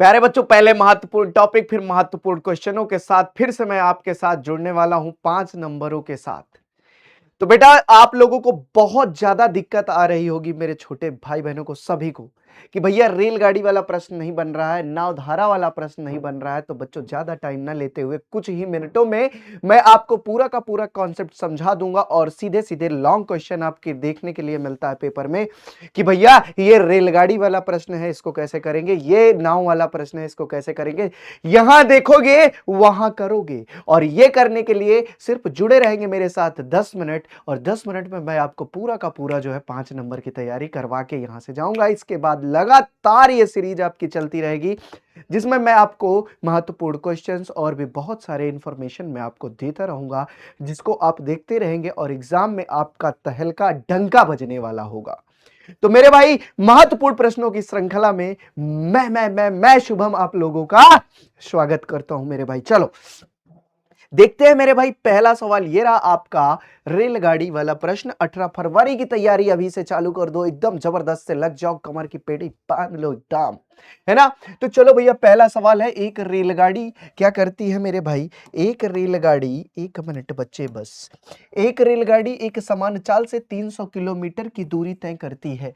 प्यारे बच्चों, पहले महत्वपूर्ण टॉपिक फिर महत्वपूर्ण क्वेश्चनों के साथ फिर से मैं आपके साथ जुड़ने वाला हूं 5 नंबरों के साथ। तो बेटा, आप लोगों को बहुत ज्यादा दिक्कत आ रही होगी, मेरे छोटे भाई बहनों को सभी को, कि भैया रेलगाड़ी वाला प्रश्न नहीं बन रहा है, नावधारा वाला प्रश्न नहीं बन रहा है। तो बच्चों, ज्यादा टाइम ना लेते हुए कुछ ही मिनटों में मैं आपको पूरा का पूरा कॉन्सेप्ट समझा दूंगा और सीधे सीधे लॉन्ग क्वेश्चन आपके देखने के लिए मिलता है पेपर में कि भैया ये रेलगाड़ी वाला प्रश्न है, इसको कैसे करेंगे, ये नाव वाला प्रश्न है, इसको कैसे करेंगे। यहां देखोगे वहां करोगे, और ये करने के लिए सिर्फ जुड़े रहेंगे मेरे साथ 10 मिनट, और 10 मिनट में मैं आपको पूरा का पूरा जो है 5 नंबर की तैयारी करवा के यहां से जाऊंगा। इसके बाद लगातार ये सीरीज आपकी चलती रहेगी, जिसमें मैं आपको महत्वपूर्ण क्वेश्चंस और भी बहुत सारे इंफॉर्मेशन मैं आपको देता रहूंगा, जिसको आप देखते रहेंगे और एग्जाम में आपका तहलका डंका बजने वाला होगा। तो मेरे भाई, महत्वपूर्ण प्रश्नों की श्रृंखला में मैं शुभम आप लोगों का स्वागत करता हूं मेरे भाई। चलो देखते हैं मेरे भाई, पहला सवाल ये रहा आपका रेलगाड़ी वाला प्रश्न। 18 फरवरी की तैयारी अभी से चालू कर दो, एकदम जबरदस्त से लग जाओ, कमर की पेटी बांध लो एकदम, है ना। तो चलो भैया, पहला सवाल है, एक रेलगाड़ी क्या करती है मेरे भाई। एक रेलगाड़ी, एक मिनट बच्चे बस, एक रेलगाड़ी एक समान चाल से 300 किलोमीटर की दूरी तय करती है।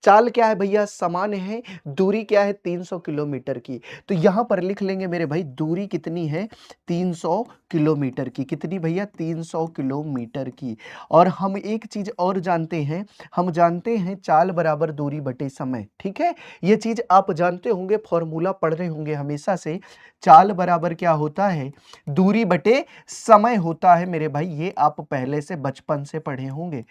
चाल क्या है भैया, समान है, दूरी क्या है 300 किलोमीटर की। तो यहां पर लिख लेंगे मेरे भाई, दूरी कितनी है 300 किलोमीटर की। कितनी भैया, 300 किलोमीटर की। और हम एक चीज और जानते हैं, हम जानते हैं चाल बराबर दूरी बटे समय। ठीक है, ये चीज आप जानते होंगे, फॉर्मूला पढ़ रहे होंगे हमेशा से। चाल बराबर क्या होता है, दूरी बटे समय होता है मेरे भाई, ये आप पहले से बचपन से पढ़े होंगे।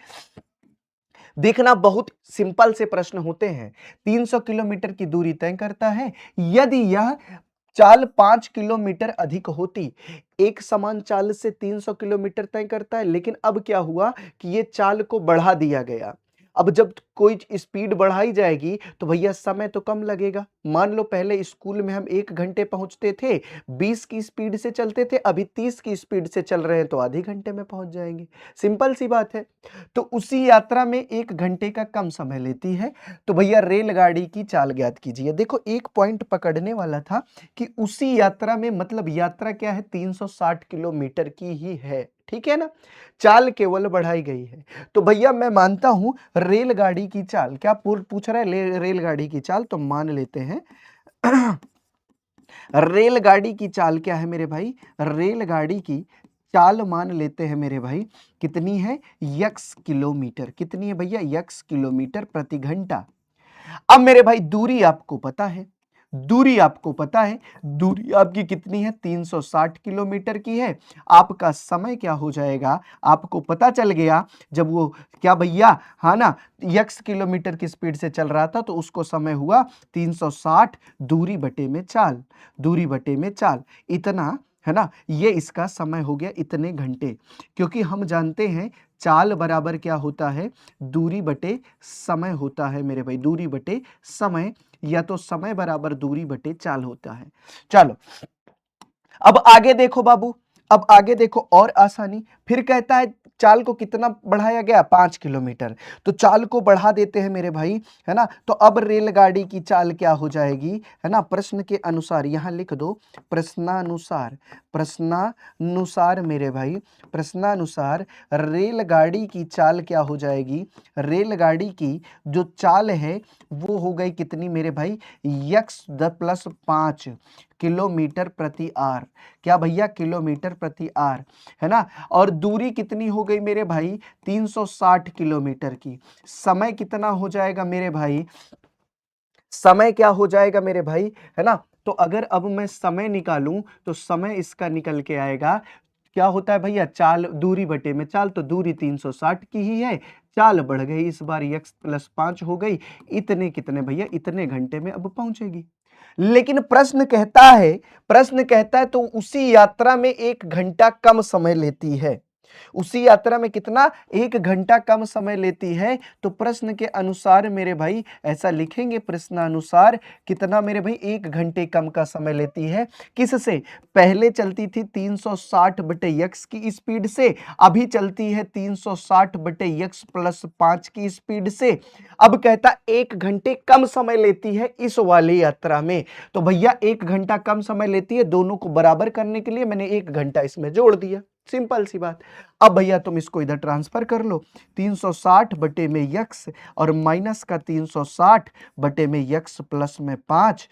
देखना, बहुत सिंपल से प्रश्न होते हैं। 300 किलोमीटर की दूरी तय करता है, यदि यह चाल 5 किलोमीटर अधिक होती। एक समान चाल से 300 किलोमीटर तय करता है, लेकिन अब क्या हुआ कि ये चाल को बढ़ा दिया गया। अब जब कोई स्पीड बढ़ाई जाएगी तो भैया समय तो कम लगेगा। मान लो पहले स्कूल में हम 1 घंटे पहुंचते थे, 20 की स्पीड से चलते थे, अभी 30 की स्पीड से चल रहे हैं तो आधे घंटे में पहुंच जाएंगे। सिंपल सी बात है। तो उसी यात्रा में 1 घंटे का कम समय लेती है। तो भैया रेलगाड़ी की चाल ज्ञात कीजिए। देखो, एक पॉइंट पकड़ने वाला था कि उसी यात्रा में, मतलब यात्रा क्या है 360 किलोमीटर की ही है। ठीक है ना, चाल केवल बढ़ाई गई है। तो भैया मैं मानता हूं रेलगाड़ी की चाल, क्या पूछ रहा है रेलगाड़ी की चाल, तो मान लेते हैं रेलगाड़ी की चाल क्या है मेरे भाई, रेलगाड़ी की चाल मान लेते हैं मेरे भाई, कितनी है, यक्स किलोमीटर। कितनी है भैया, यक्स किलोमीटर प्रति घंटा। अब मेरे भाई दूरी आपको पता है, दूरी आपको पता है, दूरी आपकी कितनी है 360 किलोमीटर की है। आपका समय क्या हो जाएगा, आपको पता चल गया, जब वो क्या भैया, हाँ ना, यक्स किलोमीटर की स्पीड से चल रहा था तो उसको समय हुआ 360, दूरी बटे में चाल, दूरी बटे में चाल, इतना, है ना। ये इसका समय हो गया इतने घंटे, क्योंकि हम जानते हैं चाल बराबर क्या होता है, दूरी बटे समय होता है मेरे भाई, दूरी बटे समय, या तो समय बराबर दूरी बटे चाल होता है। चलो अब आगे देखो बाबू, अब आगे देखो और आसानी, फिर कहता है चाल को कितना बढ़ाया गया, 5 किलोमीटर। तो चाल को बढ़ा देते हैं मेरे भाई, है ना। तो अब रेलगाड़ी की चाल क्या हो जाएगी, है ना, प्रश्न के अनुसार, यहां लिख दो प्रश्नानुसार, प्रश्नानुसार मेरे भाई, प्रश्नानुसार रेलगाड़ी की चाल क्या हो जाएगी, रेलगाड़ी की जो चाल है वो हो गई कितनी मेरे भाई, यक्स प्लस 5 किलोमीटर प्रति आर। क्या भैया, किलोमीटर प्रति आर, है ना। और दूरी कितनी हो गई मेरे भाई, 360 किलोमीटर की। समय कितना हो जाएगा मेरे भाई, समय क्या हो जाएगा मेरे भाई, है ना। तो अगर अब मैं समय निकालूं तो समय इसका निकल के आएगा, क्या होता है भैया, चाल दूरी बटे में चाल, तो दूरी 360 की ही है, चाल बढ़ गई इस बार, यक्स प्लस 5 हो गई, इतने कितने भैया, इतने घंटे में अब पहुंचेगी। लेकिन प्रश्न कहता है, प्रश्न कहता है तो उसी यात्रा में 1 घंटा कम समय लेती है। उसी यात्रा में कितना 1 घंटा कम समय लेती है। तो प्रश्न के अनुसार मेरे भाई ऐसा लिखेंगे, प्रश्नानुसार कितना मेरे भाई 1 घंटे कम का समय लेती है। किससे? पहले चलती थी 360/x की स्पीड से, अभी चलती है 360/x प्लस 5 की स्पीड से। अब कहता 1 घंटे कम समय लेती है इस वाली यात्रा में। तो भैया 1 घंटा कम समय लेती है, दोनों को बराबर करने के लिए मैंने 1 घंटा इसमें जोड़ दिया। सिंपल सी बात। अब भैया तुम इसको इधर ट्रांसफर कर लो, 360 बटे में यक्स और माइनस का 360 बटे में यक्स प्लस में 5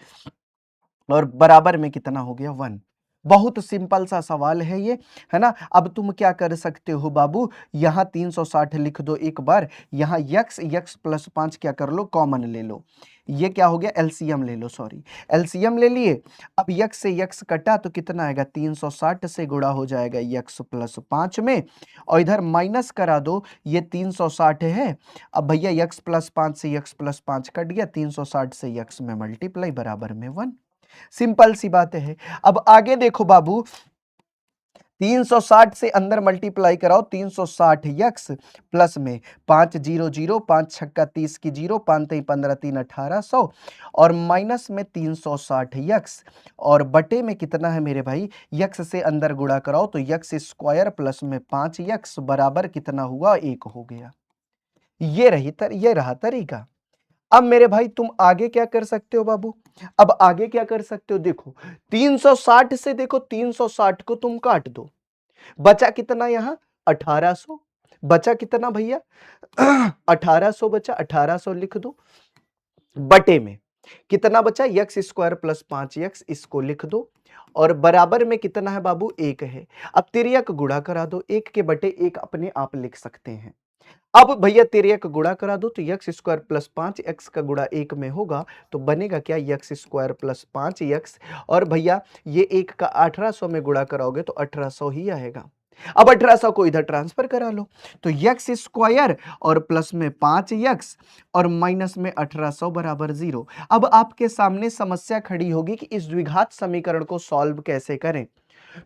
और बराबर में कितना हो गया 1। बहुत सिंपल सा सवाल है ये, है ना। अब तुम क्या कर सकते हो बाबू, यहां 360 लिख दो एक बार, यहां यक्स प्लस 5 क्या कर लो, कॉमन ले लो। ये क्या हो गया, एलसीएम ले लो, सॉरी एलसीएम ले लिए। अब यक्स से यक्स कटा तो कितना आएगा, 360 से गुणा हो जाएगा यक्स प्लस 5 में, और इधर माइनस करा दो, ये 360 है। अब भैया यक्स प्लस 5 से यक्स प्लस 5 कट गया, 360 से यक्स में मल्टीप्लाई बराबर में 1। सिंपल सी बात है। अब आगे देखो बाबू, 360 से अंदर मल्टीप्लाई कराओ, 360 यक्स प्लस में 5 0 0, 5 छक्का 30 की 0, 5 3 15 3 1800 और माइनस में 360 यक्स और बटे में कितना है मेरे भाई, यक्स से अंदर गुणा कराओ तो यक्स स्क्वायर प्लस में 5 यक्स बराबर कितना हुआ, 1 हो गया। ये रहा तरीका। अब मेरे भाई तुम आगे क्या कर सकते हो बाबू, अब आगे क्या कर सकते हो, देखो 360 से देखो 360 को तुम काट दो, बचा कितना यहां 1800, बचा कितना भैया 1800 बचा, 1800 लिख दो, बटे में कितना बचा, यक्स स्क्वायर प्लस 5x, इसको लिख दो और बराबर में कितना है बाबू, 1 है। अब तिर्यक गुणा करा दो, 1 के बटे 1 अपने आप लिख सकते हैं। अब भैया तिर्यक गुणा करा दो तो यक्स स्क्वायर प्लस 5x का गुणा 1 में होगा तो बनेगा क्या, यक्स स्क्वायर प्लस 5x और भैया ये 1 का 1800 में गुणा कराओगे तो 1800 ही आएगा। अब 1800 को इधर ट्रांसफर करा लो तो यक्स स्क्वायर और प्लस में 5x और माइनस में 1800 बराबर 0। अब आपके सामने समस्या खड़ी होगी कि इस द्विघात समीकरण को सॉल्व कैसे करें।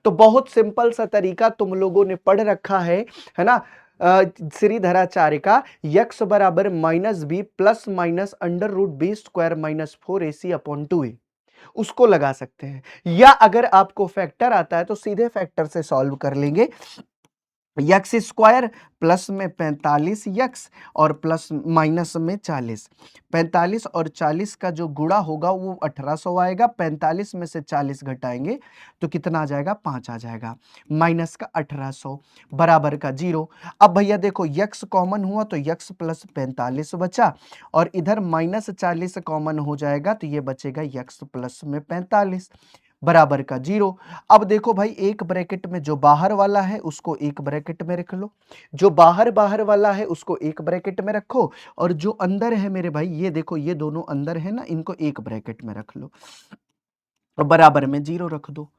तो बहुत सिंपल सा तरीका तुम लोगों ने पढ़ रखा है ना, श्रीधराचार्य का यक्स बराबर minus B plus minus under root B square minus 4ac upon 2a, उसको लगा सकते हैं, या अगर आपको फैक्टर आता है तो सीधे फैक्टर से सॉल्व कर लेंगे। यक्स स्क्वायर प्लस में 45 यक्स और प्लस माइनस में 40, 45 और 40 का जो गुणा होगा वो 1800 आएगा, 45 में से 40 घटाएंगे तो कितना आ जाएगा, 5 आ जाएगा, माइनस का 1800 बराबर का 0। अब भैया देखो यक्स कॉमन हुआ तो यक्स प्लस 45 बचा और इधर माइनस 40 कॉमन हो जाएगा तो ये बचेगा यक्स प्लस में 45 बराबर का 0। अब देखो भाई एक ब्रैकेट में जो बाहर वाला है उसको एक ब्रैकेट में रख लो, जो बाहर बाहर वाला है उसको एक ब्रैकेट में रखो और जो अंदर है मेरे भाई ये देखो ये दोनों अंदर है ना, इनको एक ब्रैकेट में रख लो और बराबर में 0 रख दो।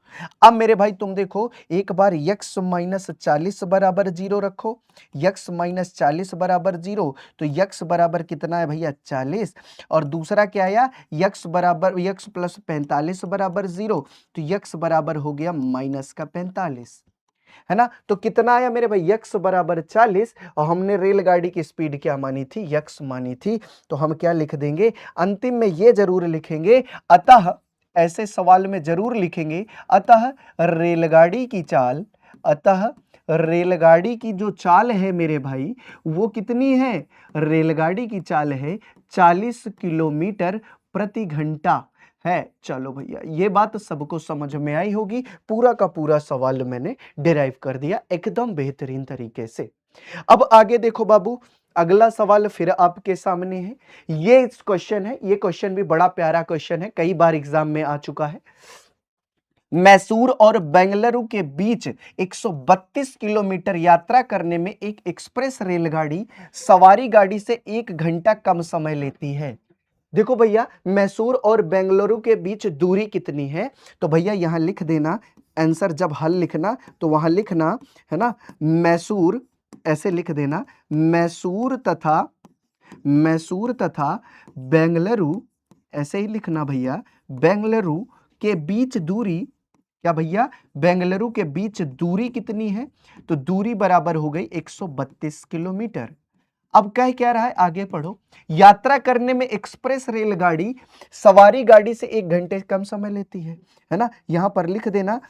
अब मेरे भाई तुम देखो एक बार यक्स माइनस 40 बराबर 0 रखो, यक्स माइनस 40 बराबर 0 तो यक्स बराबर कितना है भैया 40 और दूसरा क्या आया यक्स बराबर यक्स प्लस 45 बराबर 0 तो यक्स बराबर हो गया माइनस का 45, है ना। तो कितना आया मेरे भाई यक्स बराबर 40 और हमने रेलगाड़ी की स्पीड क्या मानी थी, यक्स मानी थी, तो हम क्या लिख देंगे अंतिम में ये जरूर लिखेंगे, अतः ऐसे सवाल में जरूर लिखेंगे अतः रेलगाड़ी की चाल, अतः रेलगाड़ी की जो चाल है मेरे भाई वो कितनी है, रेलगाड़ी की चाल है 40 किलोमीटर प्रति घंटा है। चलो भैया ये बात सबको समझ में आई होगी, पूरा का पूरा सवाल मैंने डिराइव कर दिया एकदम बेहतरीन तरीके से। अब आगे देखो बाबू, अगला सवाल फिर आपके सामने है, ये क्वेश्चन है, ये क्वेश्चन भी बड़ा प्यारा क्वेश्चन है, कई बार एग्जाम में आ चुका है। मैसूर और बेंगलुरु के बीच 132 किलोमीटर यात्रा करने में एक एक्सप्रेस रेलगाड़ी सवारी गाड़ी से 1 घंटा कम समय लेती है। देखो भैया मैसूर और बेंगलुरु के बीच दूरी कितनी है, तो भैया यहां लिख देना आंसर, जब हल लिखना तो वहां लिखना है ना, मैसूर ऐसे लिख देना, मैसूर तथा बेंगलुरु ऐसे ही लिखना भैया, बेंगलुरु के बीच दूरी क्या भैया, बेंगलुरु के बीच दूरी कितनी है? तो दूरी बराबर हो गई 132 किलोमीटर। अब कह क्या रहा है, आगे पढ़ो। यात्रा करने में एक्सप्रेस रेलगाड़ी सवारी गाड़ी से 1 घंटे कम समय लेती है ना। यहां पर लिख देना,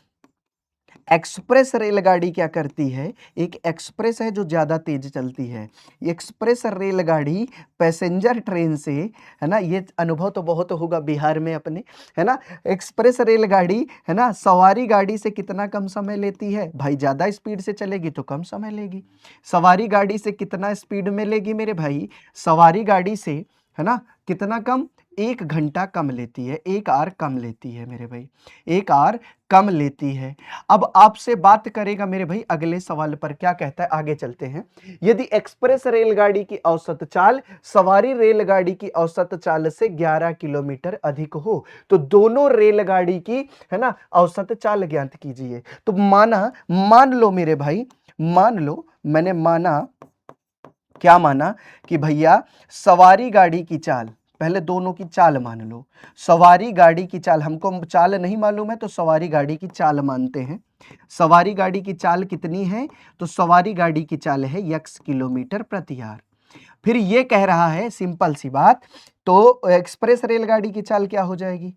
एक्सप्रेस रेलगाड़ी क्या करती है, एक एक्सप्रेस है जो ज्यादा तेज चलती है। एक्सप्रेस रेलगाड़ी पैसेंजर ट्रेन से, है ना, ये अनुभव तो बहुत होगा बिहार में अपने, है ना। एक्सप्रेस रेलगाड़ी, है ना, सवारी गाड़ी से कितना कम समय लेती है भाई? ज्यादा स्पीड से चलेगी तो कम समय लेगी। सवारी गाड़ी से कितना स्पीड में लेगी मेरे भाई? सवारी गाड़ी से, है ना, कितना कम? 1 घंटा कम लेती है, 1 आवर कम लेती है मेरे भाई, 1 आवर कम लेती है। अब आपसे बात करेगा मेरे भाई अगले सवाल पर, क्या कहता है, आगे चलते हैं। यदि एक्सप्रेस रेलगाड़ी की औसत चाल सवारी रेलगाड़ी की औसत चाल से 11 किलोमीटर अधिक हो तो दोनों रेलगाड़ी की, है ना, औसत चाल ज्ञात कीजिए। तो मान लो मेरे भाई, मान लो, मैंने माना, क्या माना कि भैया सवारी गाड़ी की चाल, पहले दोनों की चाल मान लो। सवारी गाड़ी की चाल, हमको चाल नहीं मालूम है तो सवारी गाड़ी की चाल मानते हैं। सवारी गाड़ी की चाल कितनी है? तो सवारी गाड़ी की चाल है x किलोमीटर प्रति आवर। फिर ये कह रहा है सिंपल सी बात, तो एक्सप्रेस रेलगाड़ी की चाल क्या हो जाएगी?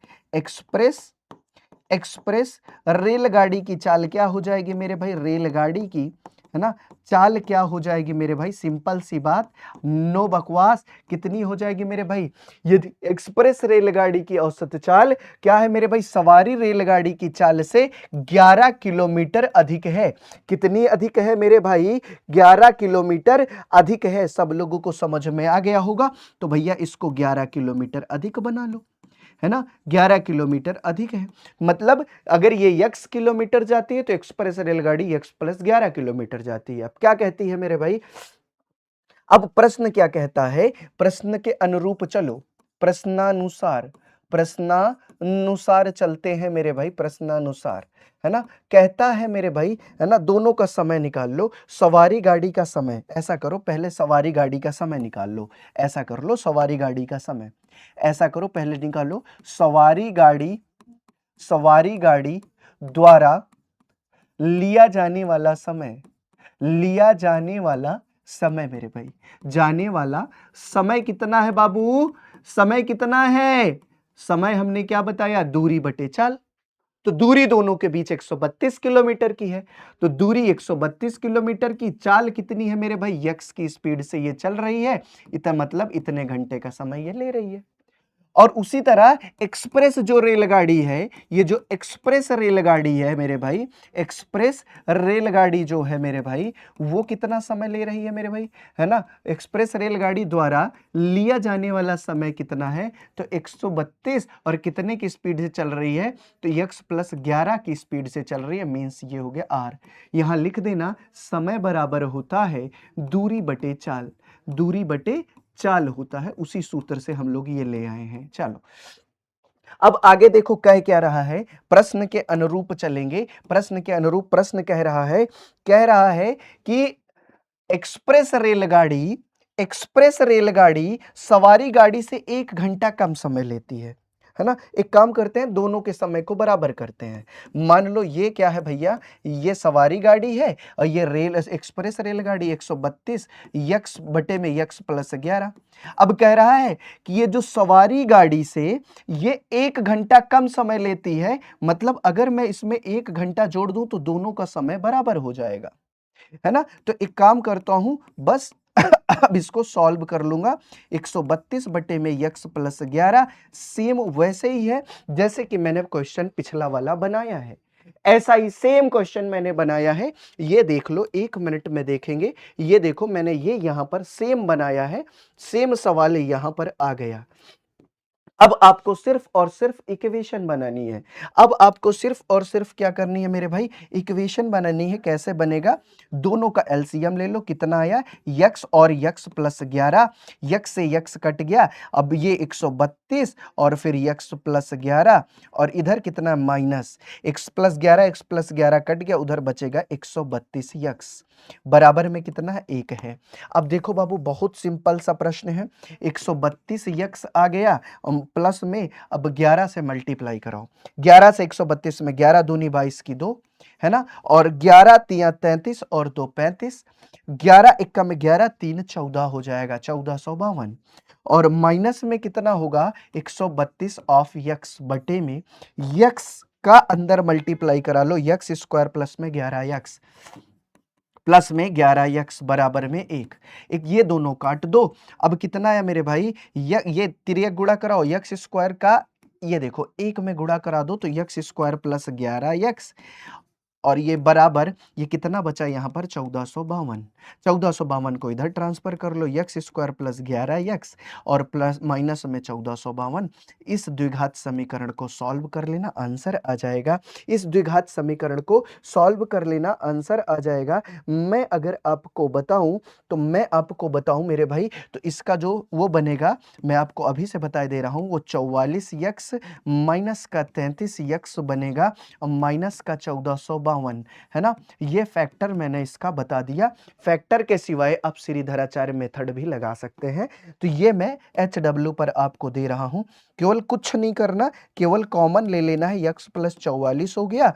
एक्सप्रेस रेलगाड़ी की चाल क्या हो जाएगी मेरे भाई? रेलगाड़ी की, है ना, चाल क्या हो जाएगी मेरे भाई? सिंपल सी बात, नो बकवास, कितनी हो जाएगी मेरे भाई? यदि एक्सप्रेस रेलगाड़ी की औसत चाल क्या है मेरे भाई? सवारी रेलगाड़ी की चाल से 11 किलोमीटर अधिक है। कितनी अधिक है मेरे भाई? 11 किलोमीटर अधिक है। सब लोगों को समझ में आ गया होगा, तो भैया इसको 11 किलोमीटर अधिक बना लो, है ना, 11 किलोमीटर अधिक है। मतलब अगर ये x किलोमीटर जाती है तो एक्सप्रेस रेलगाड़ी x प्लस 11 किलोमीटर जाती है। अब क्या कहती है मेरे भाई? अब प्रश्न क्या कहता है? प्रश्न के अनुरूप चलो, प्रश्नानुसार, प्रश्नानुसार चलते हैं मेरे भाई, प्रश्नानुसार, है ना। कहता है मेरे भाई, है ना, दोनों का समय निकाल लो। सवारी गाड़ी का समय, ऐसा करो पहले सवारी गाड़ी का समय निकाल लो, ऐसा कर लो, सवारी गाड़ी का समय ऐसा करो, पहले निकालो सवारी गाड़ी द्वारा लिया जाने वाला समय, लिया जाने वाला समय मेरे भाई, जाने वाला समय कितना है बाबू? समय कितना है? समय हमने क्या बताया? दूरी बटे चाल। तो दूरी दोनों के बीच 132 किलोमीटर की है, तो दूरी 132 किलोमीटर की, चाल कितनी है मेरे भाई? x की स्पीड से ये चल रही है, इतना मतलब इतने घंटे का समय ये ले रही है। और उसी तरह एक्सप्रेस जो रेलगाड़ी है, ये जो एक्सप्रेस रेलगाड़ी है मेरे भाई, एक्सप्रेस रेलगाड़ी जो है मेरे भाई, वो कितना समय ले रही है मेरे भाई, है ना। एक्सप्रेस रेलगाड़ी द्वारा लिया जाने वाला समय कितना है? तो 132, और कितने की स्पीड से चल रही है? तो x प्लस 11 की स्पीड से चल रही है, मीन्स ये हो गया r। यहां लिख देना, समय बराबर होता है दूरी बटे चाल, दूरी बटे चाल होता है, उसी सूत्र से हम लोग ये ले आए हैं। चलो अब आगे देखो कह क्या रहा है, प्रश्न के अनुरूप चलेंगे। प्रश्न के अनुरूप प्रश्न कह रहा है कि एक्सप्रेस रेलगाड़ी, एक्सप्रेस रेलगाड़ी सवारी गाड़ी से 1 घंटा कम समय लेती है ना। एक काम करते हैं, दोनों के समय को बराबर करते हैं। मान लो ये क्या है भैया? ये सवारी गाड़ी है और ये एक्सप्रेस रेलगाड़ी 132 x बटे में x प्लस 11। अब कह रहा है कि ये जो सवारी गाड़ी से ये 1 घंटा कम समय लेती है, मतलब अगर मैं इसमें 1 घंटा जोड़ दूं तो दोनों का समय बराबर हो जाएगा, है ना। तो एक काम करता हूं, बस अब इसको सॉल्व कर लूंगा। 132 बटे में x प्लस 11 सेम वैसे ही है जैसे कि मैंने क्वेश्चन पिछला वाला बनाया है, ऐसा ही सेम क्वेश्चन मैंने बनाया है। ये देख लो, 1 मिनट में देखेंगे। ये देखो मैंने ये यहां पर सेम बनाया है, सेम सवाल यहां पर आ गया। अब आपको सिर्फ और सिर्फ इक्वेशन बनानी है। अब आपको सिर्फ और सिर्फ क्या करनी है मेरे भाई? इक्वेशन बनानी है। कैसे बनेगा? दोनों का एलसीएम ले लो, कितना आया? x और x प्लस 11, x से x कट गया, अब ये 132 और फिर x प्लस 11 और इधर कितना? Minus x plus 11, x plus 11 cut गया, उधर बचेगा 132 x, बराबर में कितना है? 1 है। अब देखो बाबू, बहुत सिंपल सा प्रश्न है। 132 x आ गया, प्लस में अब 11 से मल्टीप्लाई कराओ, 11 से 132 में 11 दूनी 22 की 2 है ना, और 11 तिया 33 और 2 35, 11 इक्का में 11, 3 14 हो जाएगा 1452, और माइनस में कितना होगा 132 ऑफ यक्स बटे में यक्स का अंदर मल्टीप्लाई करा लो, यक्स स्क्वायर प्लस में 11 यक्स प्लस में 11 यक्स बराबर में 1, एक ये दोनों काट दो। अब कितना है मेरे भाई, ये तिर्यक गुणा कराओ, यक्स स्क्वायर का ये देखो 1 में गुणा करा दो तो यक्स स्क्वायर प्लस 11 यक्स, और ये बराबर ये कितना बचा यहाँ पर 1452, 1452 को इधर ट्रांसफर कर लो, यक्स स्क्वायर प्लस 11 यक्स और प्लस माइनस में 1452, इस द्विघात समीकरण को सॉल्व कर लेना, आंसर आ जाएगा। इस द्विघात समीकरण को सॉल्व कर लेना, आंसर आ जाएगा। मैं अगर आपको बताऊं तो मैं आपको बताऊं मेरे भाई, तो इसका जो वो बनेगा मैं आपको अभी से बता दे रहा हूं, वो 44 यक्स माइनस का 33 यक्स बनेगा और माइनस का 1452, है ना। ये फैक्टर मैंने इसका बता दिया। फैक्टर के सिवाय आप श्रीधराचार्य मेथड भी लगा सकते हैं, तो ये मैं HW पर आपको दे रहा हूं। केवल कुछ नहीं करना, केवल कॉमन ले लेना है, यक्स प्लस 44 हो गया,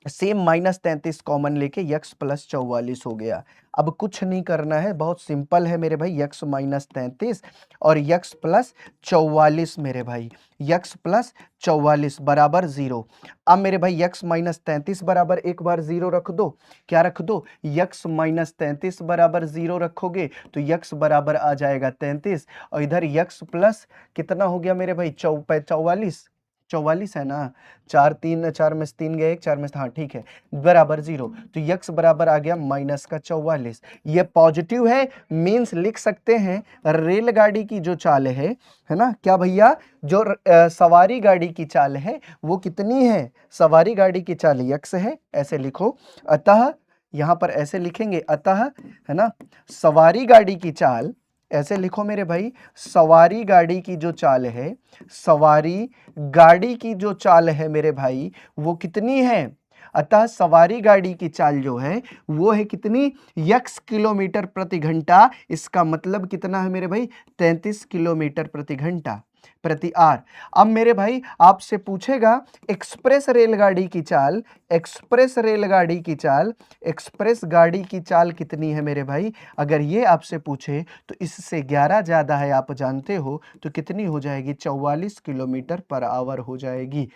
सेम माइनस 33 कॉमन लेके यक्स प्लस 44 हो गया। अब कुछ नहीं करना है, बहुत सिंपल है मेरे भाई, यक्स माइनस 33 और यक्स प्लस 44 मेरे भाई, यक्स प्लस 44 बराबर 0। अब मेरे भाई यक्स माइनस 33 बराबर एक बार 0 रख दो, क्या रख दो, यक्स माइनस 33 बराबर 0 रखोगे तो यक्स बराबर आ जाएगा 33, और इधर यक्स प्लस कितना हो गया मेरे भाई 44, 44 है ना, 4 3 4 में से 3 गए 1, 4 में से, हाँ ठीक है, बराबर 0, तो यक्स बराबर आ गया माइनस का 44। ये पॉजिटिव है, मींस लिख सकते हैं रेलगाड़ी की जो चाल है ना, क्या भैया, जो सवारी गाड़ी की चाल है वो कितनी है, सवारी गाड़ी की चाल यक्स है, ऐसे लिखो। अतः यहां पर ऐसे लिखेंगे, अतः है ना, सवारी गाड़ी की चाल, ऐसे लिखो मेरे भाई, सवारी गाड़ी की जो चाल है, सवारी गाड़ी की जो चाल है मेरे भाई वो कितनी है, अतः सवारी गाड़ी की चाल जो है वो है कितनी, यक्स किलोमीटर प्रति घंटा, इसका मतलब कितना है मेरे भाई 33 किलोमीटर प्रति घंटा प्रति आर। अब मेरे भाई आपसे पूछेगा एक्सप्रेस रेलगाड़ी की चाल, एक्सप्रेस रेलगाड़ी की चाल, एक्सप्रेस गाड़ी की चाल कितनी है मेरे भाई, अगर ये आपसे पूछे तो इससे 11 ज्यादा है आप जानते हो, तो कितनी हो जाएगी 44 किलोमीटर पर आवर हो जाएगी।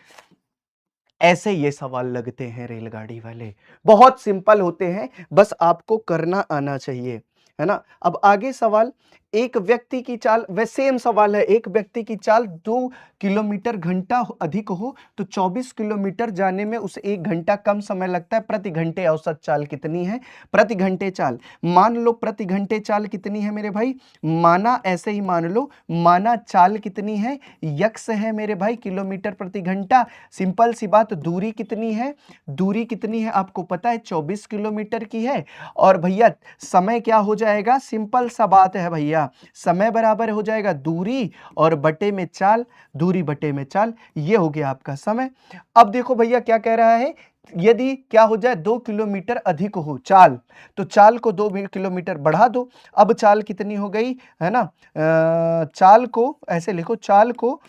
ऐसे ये सवाल लगते हैं रेलगाड़ी वाले, बहुत सिंपल होते हैं, बस आपको करना आना चाहिए, है ना। अब आगे सवाल, एक व्यक्ति की चाल, वह सेम सवाल है, एक व्यक्ति की चाल 2 किलोमीटर घंटा अधिक हो तो 24 किलोमीटर जाने में उसे 1 घंटा कम समय लगता है, प्रति घंटे औसत चाल कितनी है, प्रति घंटे चाल, मान लो प्रति घंटे चाल कितनी है मेरे भाई, माना ऐसे ही मान लो, माना चाल कितनी है, यक्स है मेरे भाई किलोमीटर प्रति घंटा, सिंपल सी बात, दूरी कितनी है, दूरी कितनी है आपको पता है 24 किलोमीटर की है, और भैया समय क्या हो जाएगा, सिंपल सा बात है भैया, समय बराबर हो जाएगा दूरी और बटे में चाल, दूरी बटे में चाल, ये हो गया आपका समय। अब देखो भैया क्या कह रहा है, यदि क्या हो जाए 2 किलोमीटर अधिक हो चाल, तो चाल को 2 किलोमीटर बढ़ा दो। अब चाल कितनी हो गई, है ना, चाल को ऐसे लिखो, चाल को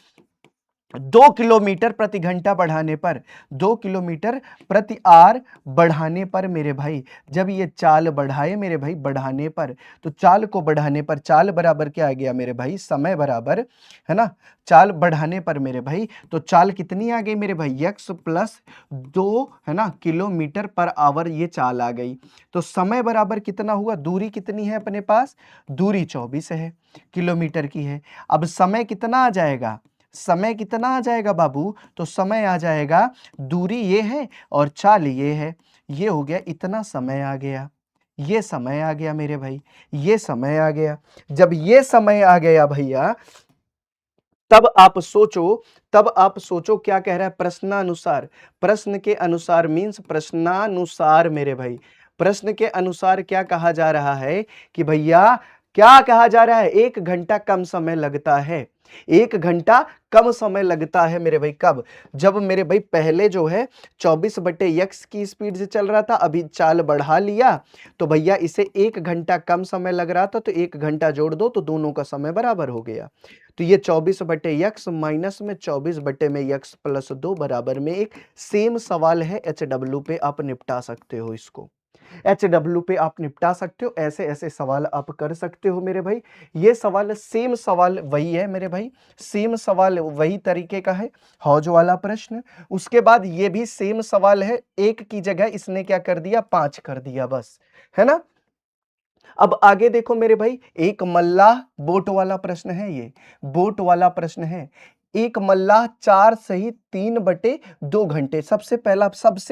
2 किलोमीटर प्रति घंटा बढ़ाने पर, 2 किलोमीटर प्रति आर बढ़ाने पर मेरे भाई, जब ये चाल बढ़ाए मेरे भाई बढ़ाने पर, तो चाल को बढ़ाने पर चाल बराबर क्या आ गया मेरे भाई, समय बराबर, है ना, चाल बढ़ाने पर मेरे भाई, तो चाल कितनी आ गई मेरे भाई, यक्स प्लस 2 है ना किलोमीटर पर आवर, ये चाल आ गई, तो समय बराबर कितना हुआ, दूरी कितनी है अपने पास, दूरी 24 है, किलोमीटर की है। अब समय कितना आ जाएगा, समय कितना आ जाएगा बाबू, तो समय आ जाएगा, दूरी ये है और चाल ये है, ये हो गया, इतना समय आ गया, ये समय आ गया मेरे भाई, ये समय आ गया। जब ये समय आ गया भैया, तब आप सोचो, तब आप सोचो क्या कह रहा है, प्रश्नानुसार, प्रश्न के अनुसार मींस प्रश्नानुसार मेरे भाई, प्रश्न के अनुसार क्या कहा जा रहा है कि भैया क्या कहा जा रहा है? 1 घंटा कम समय लगता है। 1 घंटा कम समय लगता है मेरे भाई कब? जब मेरे भाई पहले जो है 24/x की स्पीड से चल रहा था, अभी चाल बढ़ा लिया, तो भैया इसे 1 घंटा कम समय लग रहा था, तो 1 घंटा जोड़ दो तो दोनों का समय बराबर हो गया। तो ये 24/x माइनस में 24/x प्लस 2 बराबर में एक सेम सवाल है, एचडब्ल्यू पे आप निपटा सकते हो इसको। एचडब्ल्यू पे आप निपटा सकते हो, ऐसे ऐसे सवाल आप कर सकते हो मेरे भाई। ये सवाल सेम सवाल वही है मेरे भाई, सेम सवाल वही तरीके का है, हौज वाला प्रश्न। उसके बाद ये भी सेम सवाल है, एक की जगह इसने क्या कर दिया, 5 कर दिया बस, है ना। अब आगे देखो मेरे भाई, एक मल्लाह बोट वाला प्रश्न है, ये बोट वाला प्रश्न है। एक मल्लाह 4 सही 3/2 घंटे, सबसे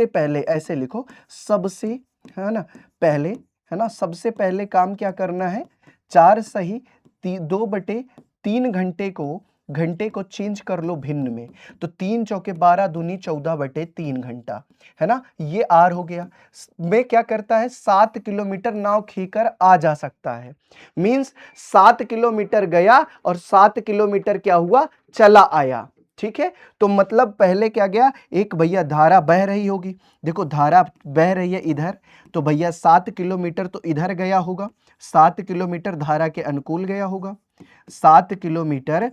पहले ऐसे लिखो, सबसे, है ना, पहले, है ना, सबसे पहले काम क्या करना है, 4 सही 2/3 घंटे को चेंज कर लो भिन्न में, तो 3 चौके 12 दूनी 14/3 घंटा, है ना, ये आर हो गया। में क्या करता है, 7 किलोमीटर नाव खींचकर आ जा सकता है, मींस 7 किलोमीटर गया और 7 किलोमीटर क्या हुआ, चला आया। ठीक है, तो मतलब पहले क्या गया, एक भैया धारा बह रही होगी, देखो धारा बह रही है इधर, तो भैया 7 किलोमीटर तो इधर गया होगा, 7 किलोमीटर धारा के अनुकूल गया होगा, 7 किलोमीटर,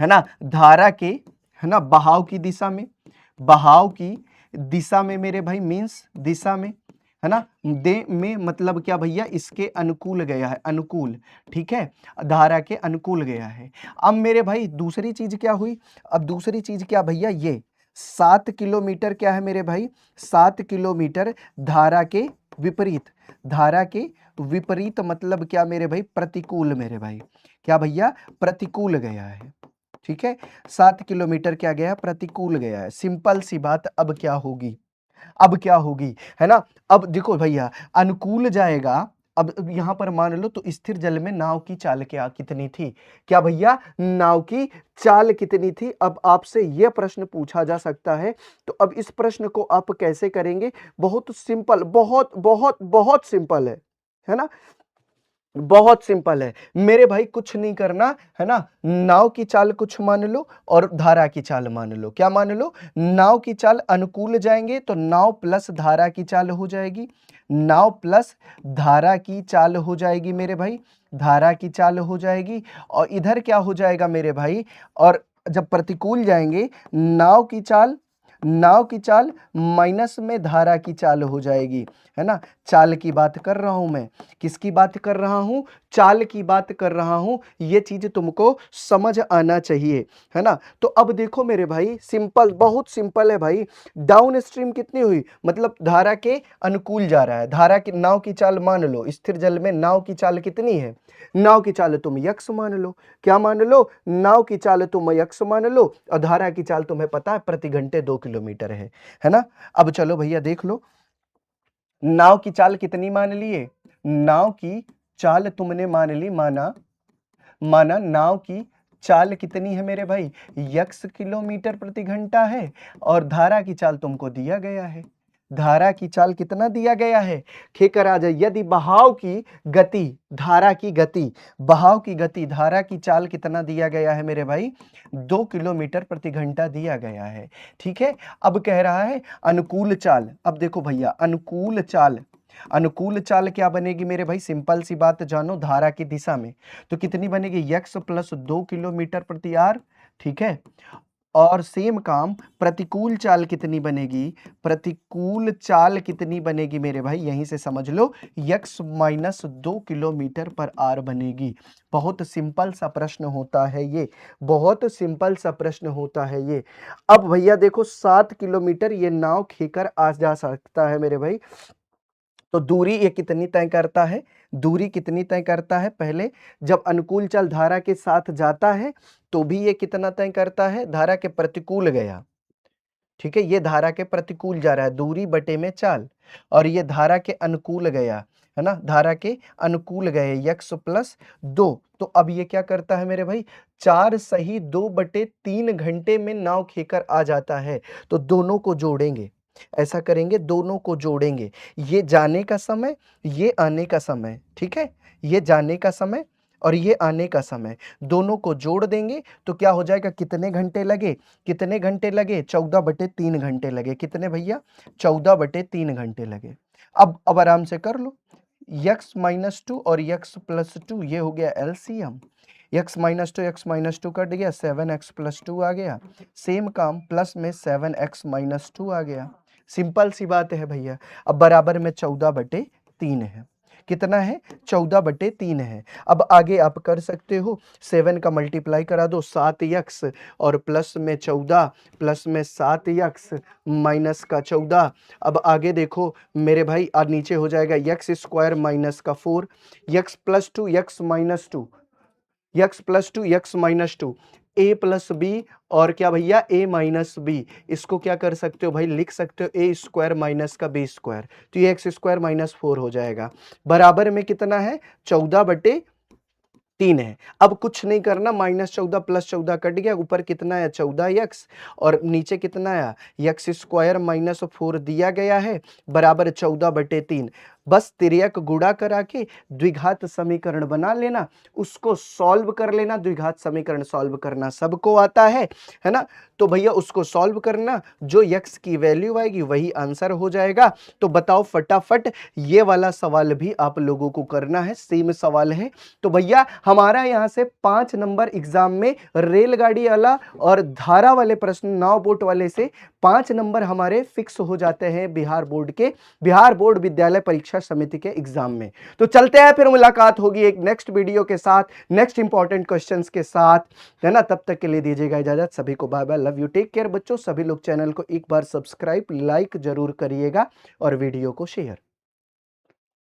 है ना, धारा के, है ना, बहाव की दिशा में, बहाव की दिशा में मेरे भाई, मींस दिशा में, है ना, दे में मतलब क्या भैया, इसके अनुकूल गया है, अनुकूल, ठीक है, धारा के अनुकूल गया है। अब मेरे भाई दूसरी चीज क्या हुई, अब दूसरी चीज क्या भैया, ये 7 किलोमीटर क्या है मेरे भाई, 7 किलोमीटर धारा के विपरीत, धारा के विपरीत मतलब क्या मेरे भाई, प्रतिकूल मेरे भाई, क्या भैया, प्रतिकूल गया है। ठीक है, 7 किलोमीटर क्या गया, प्रतिकूल गया है। सिंपल सी बात, अब क्या होगी, अब क्या होगी, है ना। अब देखो भैया, अनुकूल जाएगा, अब यहां पर मान लो तो स्थिर जल में नाव की चाल क्या कितनी थी, क्या भैया, नाव की चाल कितनी थी। अब आपसे यह प्रश्न पूछा जा सकता है, तो अब इस प्रश्न को आप कैसे करेंगे, बहुत सिंपल, बहुत बहुत बहुत सिंपल है ना, बहुत सिंपल है मेरे भाई, कुछ नहीं करना, है ना, नाव की चाल कुछ मान लो और धारा की चाल मान लो, क्या मान लो, नाव की चाल अनुकूल जाएंगे तो नाव प्लस धारा की चाल हो जाएगी, नाव प्लस धारा की चाल हो जाएगी मेरे भाई, धारा की चाल हो जाएगी, और इधर क्या हो जाएगा मेरे भाई, और जब प्रतिकूल जाएंगे, नाव की चाल, नाव की चाल माइनस में धारा की चाल हो जाएगी, है ना, चाल की बात कर रहा हूं मैं, किसकी बात कर रहा हूं, चाल की बात कर रहा हूं, ये चीज तुमको समझ आना चाहिए, है ना। तो अब देखो मेरे भाई, सिंपल, बहुत सिंपल है भाई, डाउन स्ट्रीम कितनी हुई, मतलब धारा के अनुकूल जा रहा है, धारा की, नाव की चाल मान लो, स्थिर जल में नाव की चाल कितनी है, नाव की चाल तुम यक्स मान लो, क्या मान लो, नाव की चाल तुम यक्स मान लो, और धारा की चाल तुम्हें पता है प्रति घंटे 2 किलोमीटर है ना। अब चलो भैया देख लो, नाव की चाल कितनी मान लिए, नाव की चाल तुमने मान ली, माना, माना नाव की चाल कितनी है मेरे भाई, यक्स किलोमीटर प्रति घंटा है, और धारा की चाल तुमको दिया गया है, धारा की चाल कितना दिया गया है, खेकर आ जाए, यदि बहाव की गति, धारा की गति, बहाव की गति, धारा की चाल कितना दिया गया है मेरे भाई, 2 किलोमीटर प्रति घंटा दिया गया है। ठीक है, अब कह रहा है अनुकूल चाल, अब देखो भैया, अनुकूल चाल, अनुकूल चाल क्या बनेगी मेरे भाई, सिंपल सी बात जानो, धारा की दिशा में, तो कितनी बनेगी, यक्स प्लस 2 किलोमीटर प्रति आर, ठीक है, और सेम काम प्रतिकूल चाल कितनी बनेगी, प्रतिकूल चाल कितनी बनेगी मेरे भाई, यहीं से समझ लो, यक्स माइनस 2 किलोमीटर पर आर बनेगी। बहुत सिंपल सा प्रश्न होता है ये, बहुत सिंपल सा प्रश्न होता है ये। अब भैया देखो, 7 किलोमीटर ये नाव खींचकर आ जा सकता है मेरे भाई, तो दूरी ये कितनी तय करता है, दूरी कितनी तय करता है, पहले जब अनुकूल चाल धारा के साथ जाता है तो भी ये कितना तय करता है, धारा के प्रतिकूल गया, ठीक है, ये धारा के प्रतिकूल जा रहा है, दूरी बटे में चाल, और ये धारा के अनुकूल गया, है ना, धारा के अनुकूल गए, यक्स प्लस 2, तो अब ये क्या करता है मेरे भाई, 4 सही 2/3 घंटे में नाव खींचकर आ जाता है, तो दोनों को जोड़ेंगे, ऐसा करेंगे, दोनों को जोड़ेंगे, ये जाने का समय, ये आने का समय, ठीक है? ये जाने का समय और ये आने का समय, दोनों को जोड़ देंगे तो क्या हो जाएगा, कितने घंटे लगे? कितने घंटे लगे? 14/3 घंटे लगे। कितने भैया? 14/3 घंटे लगे। अब आराम से कर लो, x - 2 और x + 2 ये हो गया एलसीएम। x - 2 x - 2 कट गया, 7x + 2 आ गया। सेम काम प्लस में 7x - 2 आ गया। सिंपल सी बात है भैया। अब बराबर में 14/3 है। कितना है? 14/3 है। अब आगे आप कर सकते हो, 7 का मल्टीप्लाई करा दो, 7x और प्लस में 14 प्लस में 7x माइनस का 14। अब आगे देखो मेरे भाई, नीचे हो जाएगा x² माइनस का 4, x + 2 x - 2, x + 2 x - 2, a + b और क्या भैया, a - b। इसको क्या कर सकते हो भाई, लिख सकते हो a² माइनस का b², तो ये x² - 4 हो जाएगा। बराबर में कितना है? 14/3 है। अब कुछ नहीं करना, -14 + 14 कट गया, ऊपर कितना है? 14x और नीचे कितना आया? x² - 4 दिया गया है, बराबर 14/3। बस तिर्यक गुणा करा के द्विघात समीकरण बना लेना, उसको सॉल्व कर लेना। द्विघात समीकरण सॉल्व करना सबको आता है ना? तो भैया उसको सॉल्व करना, जो x की वैल्यू आएगी वही आंसर हो जाएगा। तो बताओ फटाफट, ये वाला सवाल भी आप लोगों को करना है, सेम सवाल है। तो भैया हमारा यहां से 5 नंबर एग्जाम में रेलगाड़ी वाला और धारा वाले प्रश्न, नाव बोट वाले से 5 नंबर हमारे फिक्स हो जाते हैं बिहार बोर्ड विद्यालय परीक्षा समिति के एग्जाम में। तो चलते हैं, फिर मुलाकात होगी एक नेक्स्ट वीडियो के साथ, नेक्स्ट इंपॉर्टेंट क्वेश्चंस के साथ, है ना? तब तक के लिए दीजिएगा इजाजत। सभी को bye bye, love you, take care बच्चों। सभी लोग चैनल को एक बार सब्सक्राइब, लाइक जरूर करिएगा और वीडियो को शेयर।